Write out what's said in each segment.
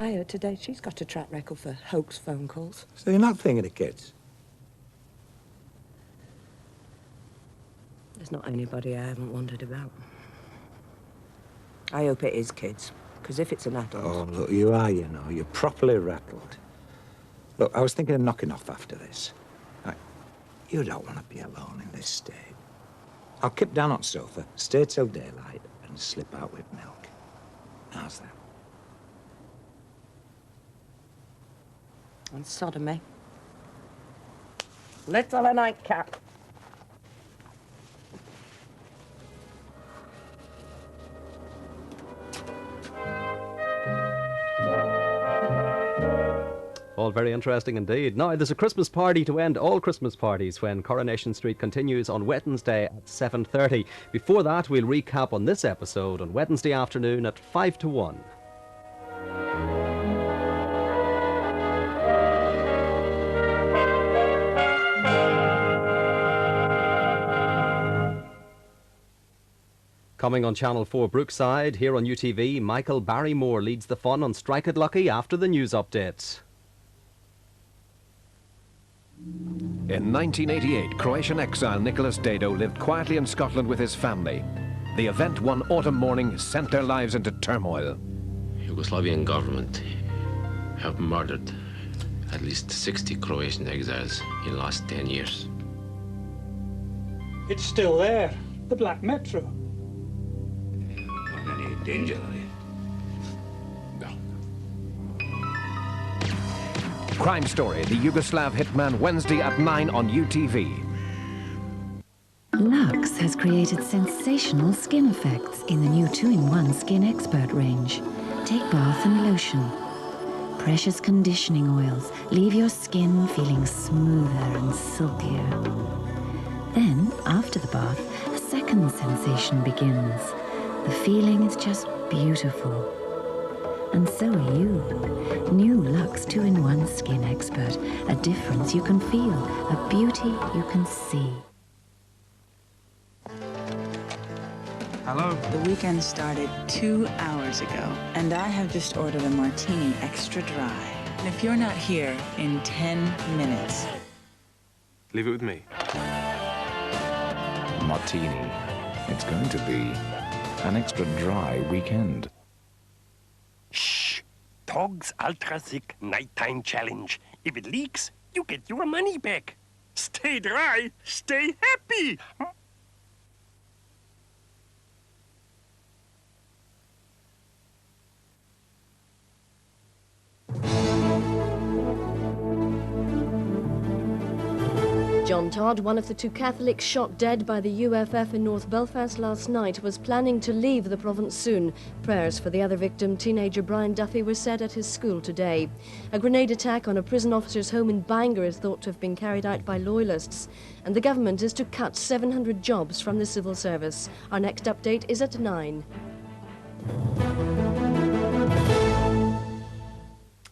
I heard today she's got a track record for hoax phone calls. So you're not thinking of kids? There's not anybody I haven't wondered about. I hope it is kids, because if it's an adult... Oh, look, you are, you know. You're properly rattled. Look, I was thinking of knocking off after this. Right. You don't want to be alone in this state. I'll kip down on sofa, stay till daylight, and slip out with milk. How's that? And sodomy. Little a nightcap. All very interesting indeed. Now, there's a Christmas party to end all Christmas parties when Coronation Street continues on Wednesday at 7:30. Before that, we'll recap on this episode on Wednesday afternoon at 5 to 1. Coming on Channel 4 Brookside, here on UTV, Michael Barrymore leads the fun on Strike It Lucky after the news update. In 1988, Croatian exile Nicholas Dado lived quietly in Scotland with his family. The event one autumn morning sent their lives into turmoil. Yugoslavian government have murdered at least 60 Croatian exiles in the last 10 years. It's still there, the Black Metro. Not any danger, are you? Crime Story, the Yugoslav hitman, Wednesday at 9 on UTV. Lux has created sensational skin effects in the new 2-in-1 Skin Expert range. Take bath and lotion. Precious conditioning oils leave your skin feeling smoother and silkier. Then, after the bath, a second sensation begins. The feeling is just beautiful. And so are you. New Lux 2-in-1 Skin Expert. A difference you can feel, a beauty you can see. Hello? The weekend started 2 hours ago, and I have just ordered a Martini Extra Dry. And if you're not here in 10 minutes... Leave it with me. Martini. It's going to be an extra dry weekend. Shh! Togs Ultra Thick Nighttime Challenge. If it leaks, you get your money back. Stay dry, stay happy. John Todd, one of the 2 Catholics shot dead by the UFF in North Belfast last night, was planning to leave the province soon. Prayers for the other victim, teenager Brian Duffy, were said at his school today. A grenade attack on a prison officer's home in Bangor is thought to have been carried out by loyalists. And the government is to cut 700 jobs from the civil service. Our next update is at 9.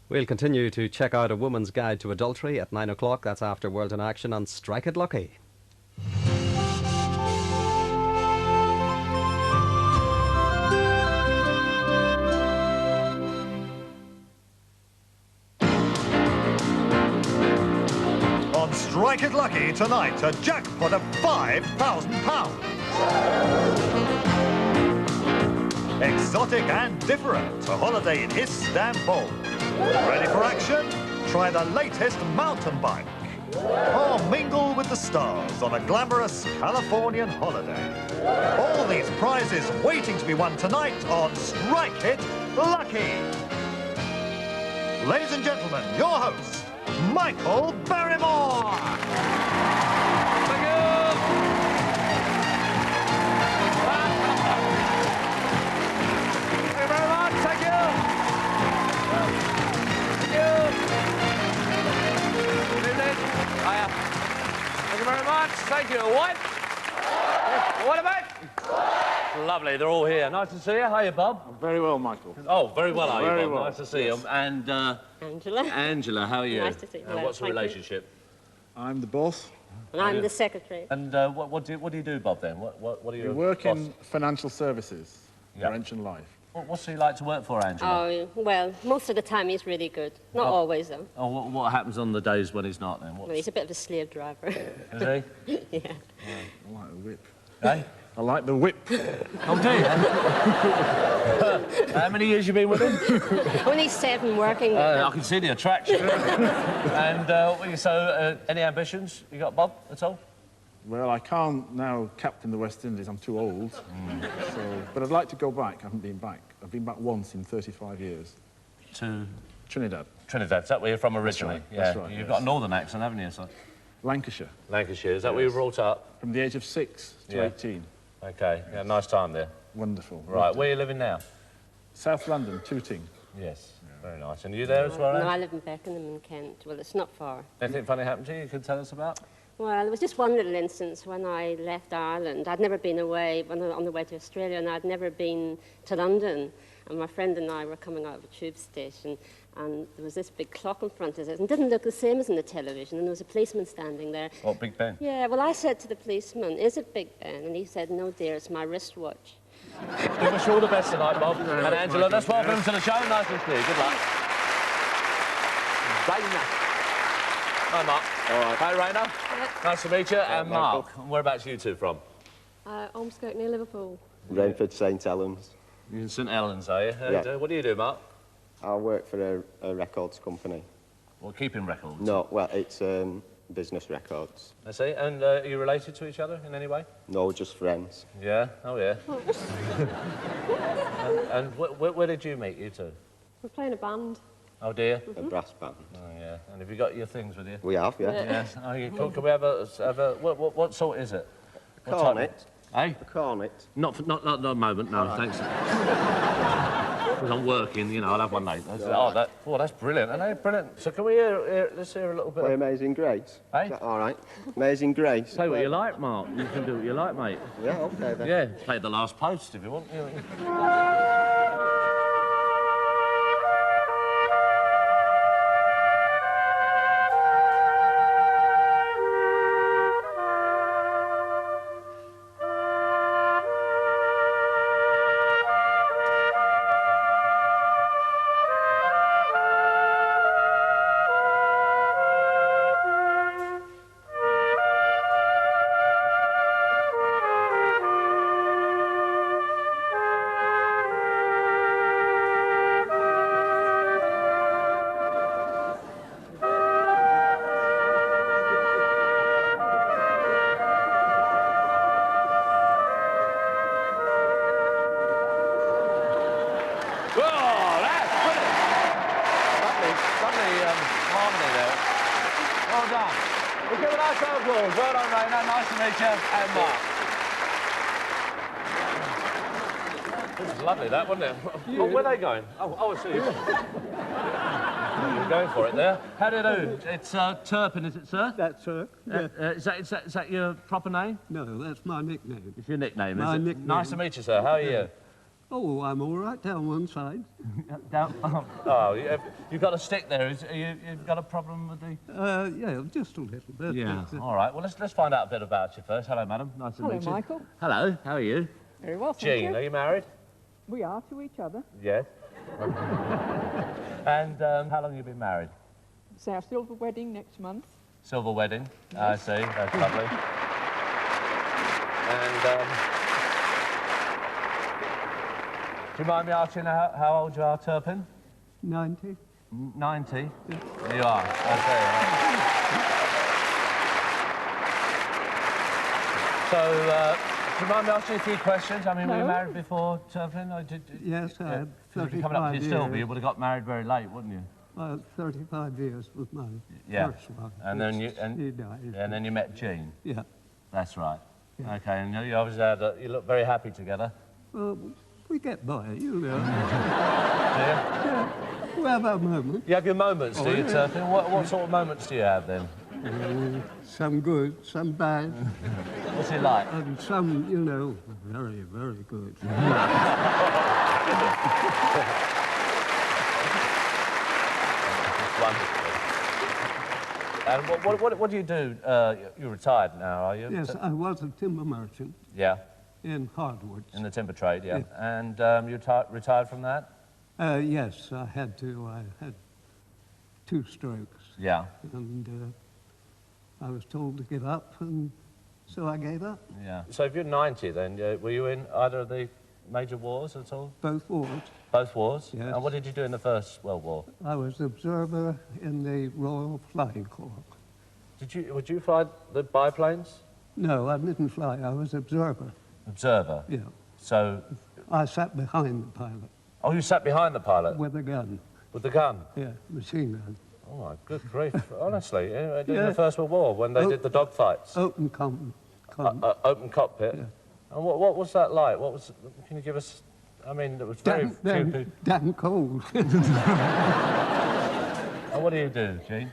We'll continue to check out A Woman's Guide to Adultery at 9 o'clock. That's after World in Action on Strike It Lucky. On Strike It Lucky tonight, a jackpot of £5,000. Exotic and different, a holiday in Istanbul. Ready for action? Try the latest mountain bike. Or mingle with the stars on a glamorous Californian holiday. All these prizes waiting to be won tonight on Strike It Lucky. Ladies and gentlemen, your host, Michael Barrymore. Thank you. Thank you very much. Thank you. Thank you very much. Thank you. What? What about? Lovely. They're all here. Nice to see you. How are you, Bob? I'm very well, Michael. Oh, very well, are you, Very Bob? well. Nice to see you. And Angela. Angela, how are you? Nice to see you. What's the Thank you. relationship? I'm the boss. And I'm the secretary. And what do you do, Bob? Then what are We your work boss? in financial services, Yeah. French and life. What's he like to work for, Angela? Oh, well, most of the time he's really good. Not always, though. Oh, what happens on the days when he's not, then? Well, he's a bit of a slave driver. Is he? Yeah. I like the whip. Eh? I like the whip. Oh, do you? How many years you been with him? Only 7 working with him. I can see the attraction. And so, any ambitions you got, Bob, at all? Well, I can't now captain the West Indies. I'm too old. But I'd like to go back. I haven't been back. I've been back once in 35 years. To? Trinidad. Trinidad. Is that where you're from originally? That's right. Yeah. That's right, You've got a northern accent, haven't you, son? Lancashire. Lancashire. Is that where you were brought up? From the age of 6 to 18. OK. Yeah, nice time there. Wonderful. Right. Where are you living now? South London, Tooting. Yes. Very nice. And you there as well, No, Ange? I live in Beckenham in Kent. Well, it's not far. Anything funny happened to you could tell us about? Well, there was just one little instance when I left Ireland. I'd never been away on the way to Australia, and I'd never been to London. And my friend and I were coming out of a tube station, and there was this big clock in front of us, and it didn't look the same as in the television, and there was a policeman standing there. What, Big Ben? Yeah, well, I said to the policeman, "Is it Big Ben?" And he said, "No, dear, it's my wristwatch." We wish you all the best tonight, Bob. And Angela, let's welcome him to the show. Nice to see you. Good luck. Rainer. Hi, Mark. All right. Hi, Rainer. Nice to meet you. And Mark, whereabouts are you two from? Ormskirk near Liverpool. Rainford, St Helens. You're in St Helens, are you? Yeah. What do you do, Mark? I work for a records company. Well, keeping records? No, well, it's business records. I see. And are you related to each other in any way? No, just friends. Yeah? Oh, yeah. and where did you meet, you two? We're playing a band. Oh, dear. A brass band. Oh, yeah. And have you got your things with you? We have, yeah. Yes. Oh, can we have a what sort is it? A cornet. Eh? A cornet. Not at the moment, no, thanks. Because I'm working, you know, I'll have one later. That's brilliant, isn't it? Brilliant. So can we let's hear a little bit Play Amazing Grace. Eh? Is that all right? Amazing Grace. Play what you like, Mark. You can do what you like, mate. Yeah, OK, then. Yeah, play The Last Post if you want. Well done, Rainer. Nice to meet you. And Mark. This is lovely, that, wasn't it? Oh, where are they going? Oh, I see. You're going for it there. How do you do? It's Turpin, is it, sir? That's right. Yeah. Is that your proper name? No, that's my nickname. It's your nickname, is My it? nickname. Nice to meet you, sir. How are you? Oh, I'm all right down one side. Down. Oh, you've got a stick there. You've got a problem with the... Yeah, just a little bit. Yeah. All right. Well, let's find out a bit about you first. Hello, madam. Nice to meet you. Hello, Michael. Hello. How are you? Very well, thank Jean, you. are you married? We are to each other. Yes. And how long have you been married? It's our silver wedding next month. Silver wedding. I see. That's lovely. And do you mind me asking how old you are, Turpin? 90. 90? Yeah. You are. Okay. So, do you mind me asking you a few questions? I mean, were you married before, Turpin? Or Yes, I had 35 coming up to your years. silver, you would have got married very late, wouldn't you? Well, 35 years was my first one. And then She died. and then you met Jean. Yeah. That's right. Yeah. Okay, and you obviously had you look very happy together. Well, we get by, you know. Yeah. We have our moments. You have your moments, do you, yeah. Turpin? What sort of moments do you have then? Some good, some bad. What's it like? And some, you know, very, very good. Wonderful. And what do you do? You're retired now, are you? Yes, I was a timber merchant. Yeah. In hardwoods. In the timber trade, yeah. And you retired from that? Yes, I had to. I had 2 strokes. Yeah. And I was told to give up, and so I gave up. Yeah. So if you're 90 then, were you in either of the major wars at all? Both wars. Both wars? Yes. And what did you do in the First World War? I was observer in the Royal Flying Corps. Would you fly the biplanes? No, I didn't fly. I was observer. Observer? Yeah. So... I sat behind the pilot. Oh, you sat behind the pilot? With a gun. With the gun? Yeah, machine gun. Oh, my good grief. Honestly, in the First World War, when they did the dogfights? Open open cockpit? Yeah. And what was that like? Can you give us... I mean, it was very... Damn cold. And what do you do, Jean?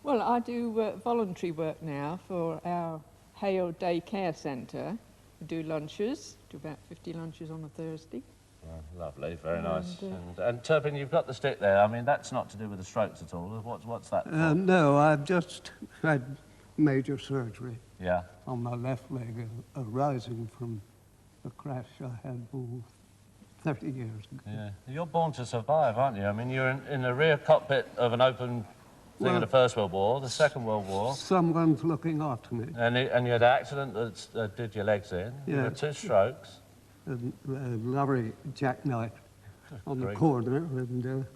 Well, I do voluntary work now for our Hale Day Care Centre. We do lunches, do about 50 lunches on a Thursday. Oh, lovely, very nice. And Turpin, you've got the stick there. I mean, that's not to do with the strokes at all. What's that for? No, I've just had major surgery. Yeah. On my left leg, arising from a crash I had 30 years ago. Yeah. You're born to survive, aren't you? I mean, you're in the rear cockpit of an open thing in the First World War, the Second World War. Someone's looking after me. And you had an accident that did your legs in. Yeah. You had 2 strokes. A lorry jackknifed on the corner, and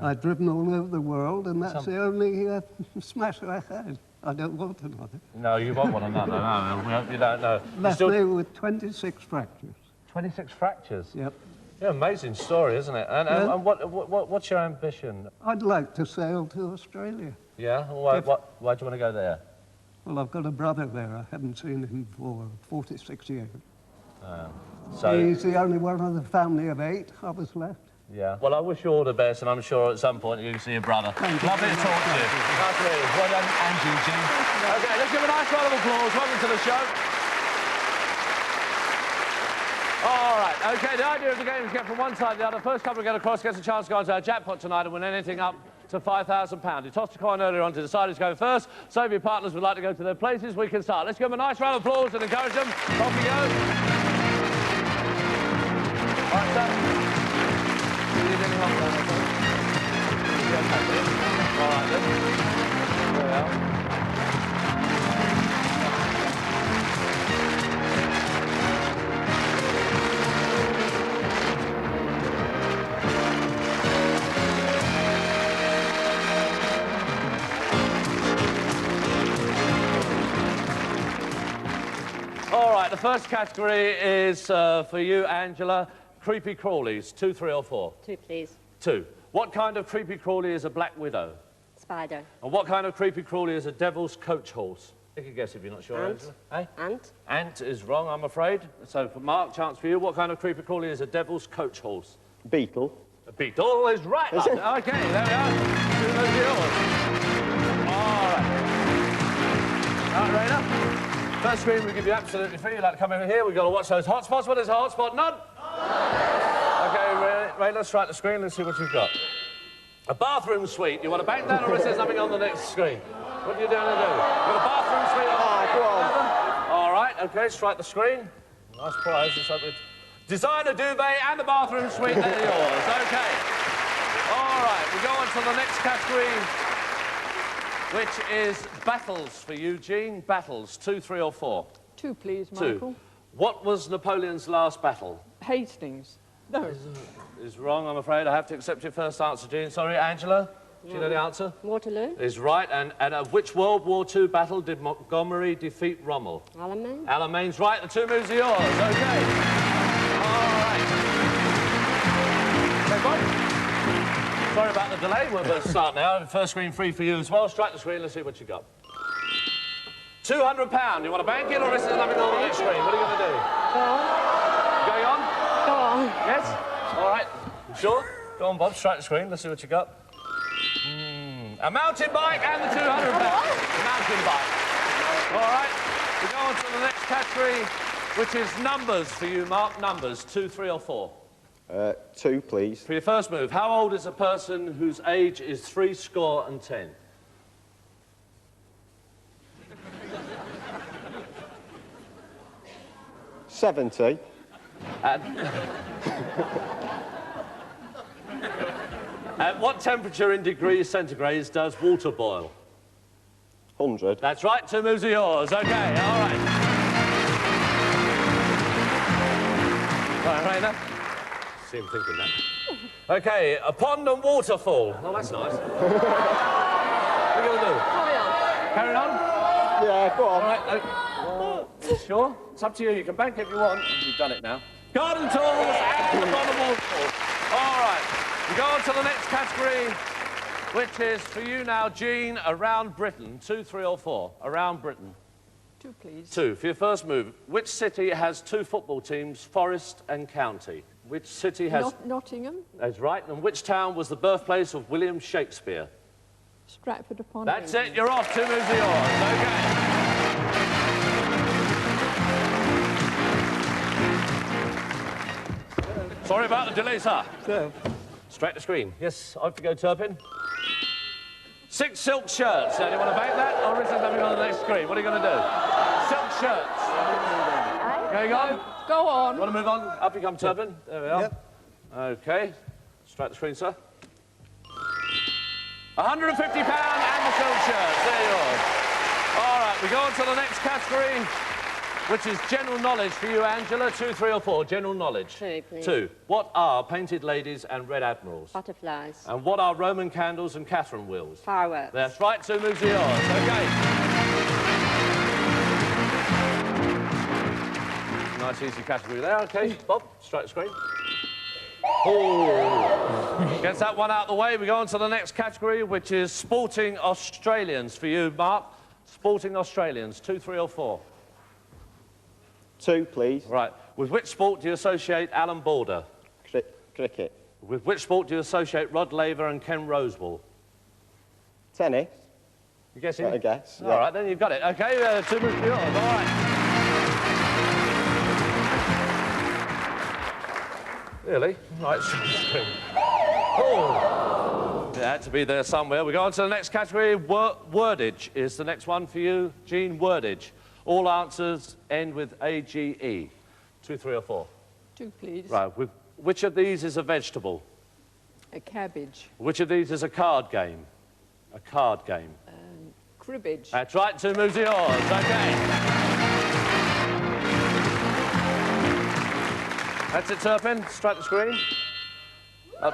I'd driven all over the world, and that's the only smash I had. I don't want another. No, you won't want another, no. We hope you don't know. Left me with 26 fractures. 26 fractures? Yep. Yeah, amazing story, isn't it? And what's your ambition? I'd like to sail to Australia. Yeah? Why do you want to go there? Well, I've got a brother there. I haven't seen him for 46 years. So he's the only one of the family of 8 I was left. Yeah. Well, I wish you all the best, and I'm sure at some point you can see your brother. Lovely to talk to you. Nice to meet you. Well done, and you, Jean. OK, let's give a nice round of applause. Welcome to the show. All right, OK, the idea of the game is get from one side to the other. First couple to get across gets a chance to go into our jackpot tonight and win anything up to £5,000. You tossed a coin earlier on to decide who's going first. So if your partners would like to go to their places, we can start. Let's give them a nice round of applause and encourage them. Off we go. All right, sir. Do you need any help there, sir? All right, then. There we are. All right, the first category is for you, Angela. Creepy crawlies, 2, 3 or 4? 2, please. 2. What kind of creepy crawly is a black widow? Spider. And what kind of creepy crawly is a devil's coach horse? Take a guess if you're not sure, Ant. Angela. Eh? Ant. Ant is wrong, I'm afraid. So, for Mark, chance for you. What kind of creepy crawly is a devil's coach horse? Beetle. A beetle is right. Is it? OK, there we are. 2 of those are yours. All right. All right, Raina. First screen we give you absolutely free. You'd like to come over here. We've got to watch those hotspots. What is a hotspot? None? OK, Ray, let's strike the screen. Let's see what you've got. A bathroom suite. You want to bank that, or is there something on the next screen? What are you doing to do? You've got a bathroom suite on go on. All right, OK, strike the screen. Nice prize. It's like designer duvet and the bathroom suite. They're yours. OK. All right, we go on to the next category, which is battles for Eugene. Battles, 2, 3 or 4? 2, please, Michael. 2. What was Napoleon's last battle? Hastings. No. Is wrong, I'm afraid. I have to accept your first answer, Jean. Sorry, Angela? Do you know the answer? Waterloo. Is right. And at which World War II battle did Montgomery defeat Rommel? Alamein. Alamein's right. The 2 moves are yours. OK. All right. Okay, Bob. Sorry about the delay. We'll start now. First screen free for you as well. Strike the screen. Let's see what you got. £200. You want to bank it, or is there nothing on the next screen? What are you going to do? Go on. Going on? Go on. Yes? All right. You sure? Go on, Bob. Strike the screen. Let's see what you got. A mountain bike and the £200. Mountain bike. All right. We go on to the next category, which is numbers for you, Mark. Numbers, 2, 3 or 4? 2, please. For your first move, how old is a person whose age is 70? 70. At what temperature in degrees centigrade does water boil? 100. That's right, 2 moves are yours. OK, all right. Right, Raina. See him thinking that. OK, a pond and waterfall. Oh, that's nice. What are you going to do? Carry on. Carry on? Yeah, go on. All right. Sure? It's up to you. You can bank if you want. You've done it now. Garden tools and the pond and waterfall. All right. We go on to the next category, which is for you now, Jean, around Britain. 2, 3 or 4. Around Britain. 2, please. 2. For your first move, which city has 2 football teams, Forest and County? Which city has... Nottingham. That's right. And which town was the birthplace of William Shakespeare? Stratford-upon-Avon. That's it. You're off. 2 moves are yours. OK. Sorry about the delay, sir. Straight to screen. Yes, off you go, Turpin. 6 silk shirts. Now, do you want to bank that, or is there something on the next screen? What are you going to do? Silk shirts. Going on? Go on. Want to move on? Up you come, Turpin. There we are. Yep. OK. Straight to screen, sir. £150 and the silk shirts. There you are. All right, we go on to the next category, which is general knowledge for you, Angela. 2, 3 or 4. General knowledge. 2, please. 2. What are painted ladies and red admirals? Butterflies. And what are Roman candles and Catherine wheels? Fireworks. That's right. 2 moves are yours. OK. Nice, easy category there. OK, Bob, straight to screen. Oh. Gets that one out of the way. We go on to the next category, which is sporting Australians for you, Mark. Sporting Australians. 2, 3 or 4. 2, please. Right. With which sport do you associate Alan Border? Cricket. With which sport do you associate Rod Laver and Ken Rosewall? Tennis. You guessing? I guess. All right, then you've got it. OK, 2 moves for yours. All right. Really? Right, oh! It had to be there somewhere. We go on to the next category. Wordage is the next one for you, Jean. Wordage. All answers end with AGE. 2, 3 or 4. 2, please. Right. Which of these is a vegetable? A cabbage. Which of these is a card game? A card game. Cribbage. That's right. 2 moves are yours. OK. That's it, Turpin. Straight to screen. Up.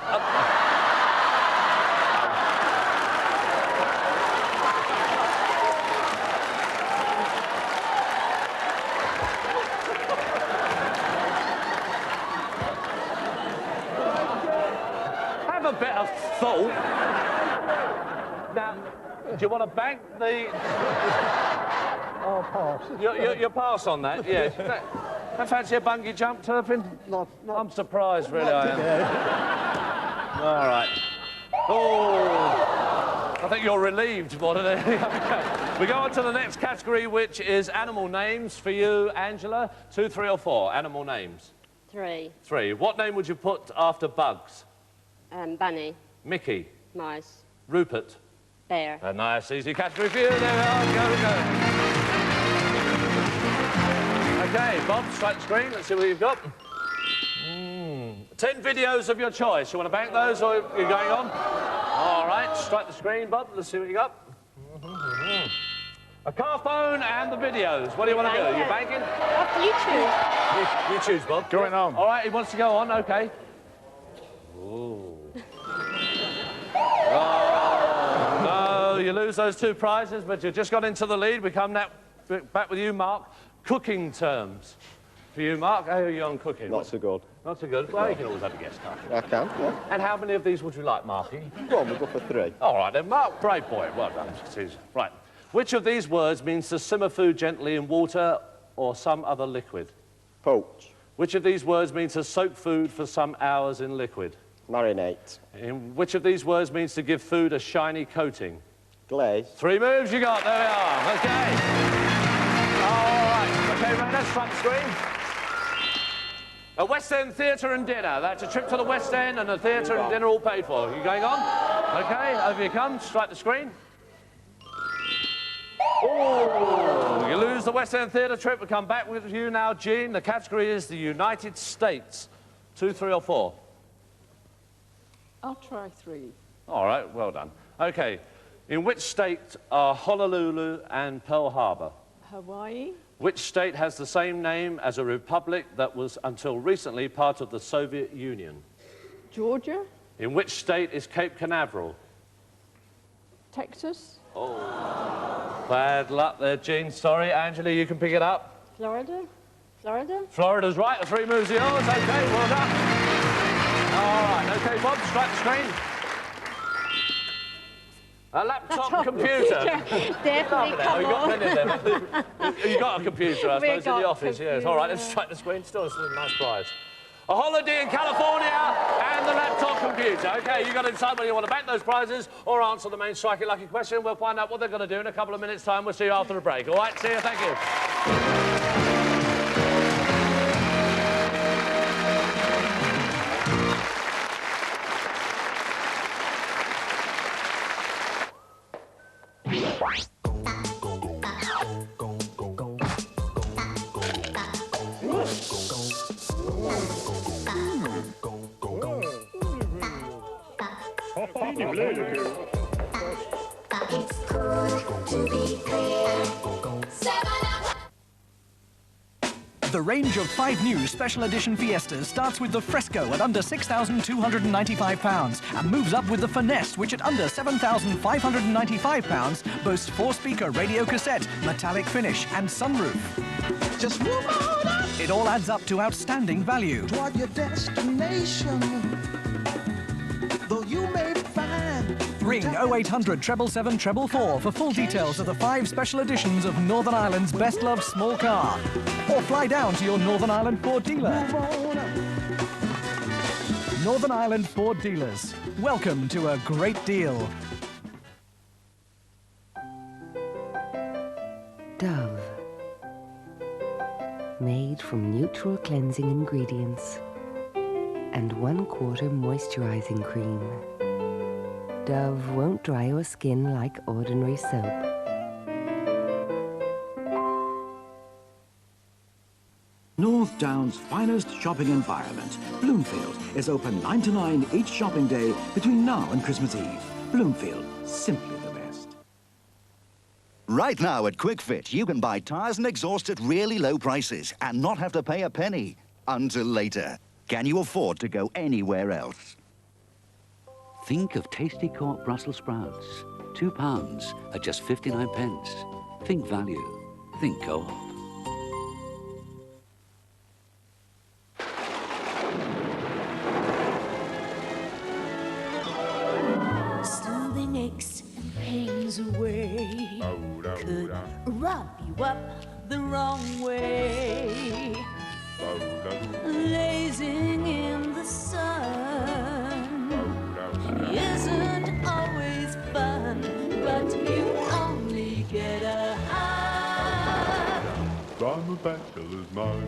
Have a bit of thought. Now, do you want to bank the... I'll pass. You pass on that, yes. I fancy a bungee jump, Turpin? Not I'm surprised, really, I am. All right. Oh, I think you're relieved more than anything. Okay. We go on to the next category, which is animal names for you, Angela. 2, 3 or 4. Animal names. 3. 3. What name would you put after Bugs? Bunny. Mickey. Mice. Rupert. Bear. A nice, easy category for you. There we are. Go. OK, Bob, straight to screen. Let's see what you've got. 10 videos of your choice. You want to bank those, or you're going on? All right, straight to screen, Bob. Let's see what you got. A car phone and the videos. What do you want to do? You banking? You choose. You choose, Bob. Going on. All right, he wants to go on. OK. Ooh. Oh, no, you lose those 2 prizes, but you just got into the lead. We come back with you, Mark. Cooking terms. For you, Mark, how are you on cooking? Not so good. Not so good? Well, you can always have a guess, can't you? I can, yeah. And how many of these would you like, Marky? Go on, we'll go for 3. All right, then, Mark, brave boy. Well done. Right. Which of these words means to simmer food gently in water or some other liquid? Poach. Which of these words means to soak food for some hours in liquid? Marinate. In which of these words means to give food a shiny coating? Glaze. 3 moves you got. There we are. OK. All right. OK, Renner, front screen. A West End theatre and dinner. That's a trip to the West End and a theatre and dinner all paid for. You going on? OK, over you come. Strike the screen. Oh, you lose choose the West End Theatre trip. We'll come back with you now, Jean. The category is the United States. 2, 3 or 4? I'll try 3. All right, well done. OK, in which state are Honolulu and Pearl Harbor? Hawaii. Which state has the same name as a republic that was until recently part of the Soviet Union? Georgia. In which state is Cape Canaveral? Texas. Oh, bad luck there, Jean. Sorry, Angela, you can pick it up. Florida? Florida? Florida's right. The 3 moves are yours. OK, well done. All right, OK, Bob, strike the screen. A laptop computer. Definitely come you got plenty of them. You got a computer, I suppose, in the office, yes. All right, let's strike the screen. Still a nice prize. A holiday in California and the laptop computer. OK, you've got to decide whether you want to bank those prizes or answer the main Strike It Lucky question. We'll find out what they're going to do in a couple of minutes' time. We'll see you after the break. All right, see you. Thank you. The range of 5 new special edition Fiestas starts with the Fresco at under £6,295 and moves up with the Finesse, which at under £7,595 boasts 4-speaker radio cassette, metallic finish and sunroof. Just move on up. It all adds up to outstanding value. Toward your destination, though you may find. Ring 0800 777 444 for full details of the 5 special editions of Northern Ireland's best-loved small car. Or fly down to your Northern Ireland Ford dealer. Northern Ireland Ford dealers. Welcome to a great deal. Dove. Made from neutral cleansing ingredients and 1/4 moisturizing cream. Dove won't dry your skin like ordinary soap. North Down's finest shopping environment, Bloomfield, is open 9 to 9 each shopping day between now and Christmas Eve. Bloomfield, simply the best. Right now at Quick Fit, you can buy tyres and exhaust at really low prices and not have to pay a penny. Until later. Can you afford to go anywhere else? Think of tasty co-op Brussels sprouts. £2 at just 59p. Think value. Think co-op. Soothing aches and pains away. Could rub you up the wrong way. Lazing in the sun isn't always fun, but you only get a high from a bachelor's mug.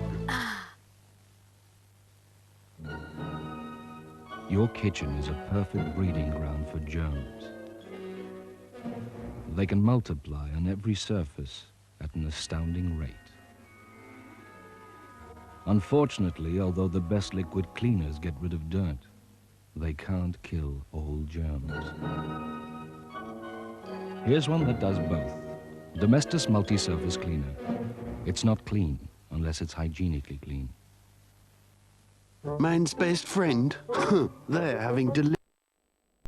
Your kitchen is a perfect breeding ground for germs. They can multiply on every surface at an astounding rate. Unfortunately, although the best liquid cleaners get rid of dirt, they can't kill all germs. Here's one that does both. Domestos Multi-Surface Cleaner. It's not clean unless it's hygienically clean. Man's best friend? They're having delivery.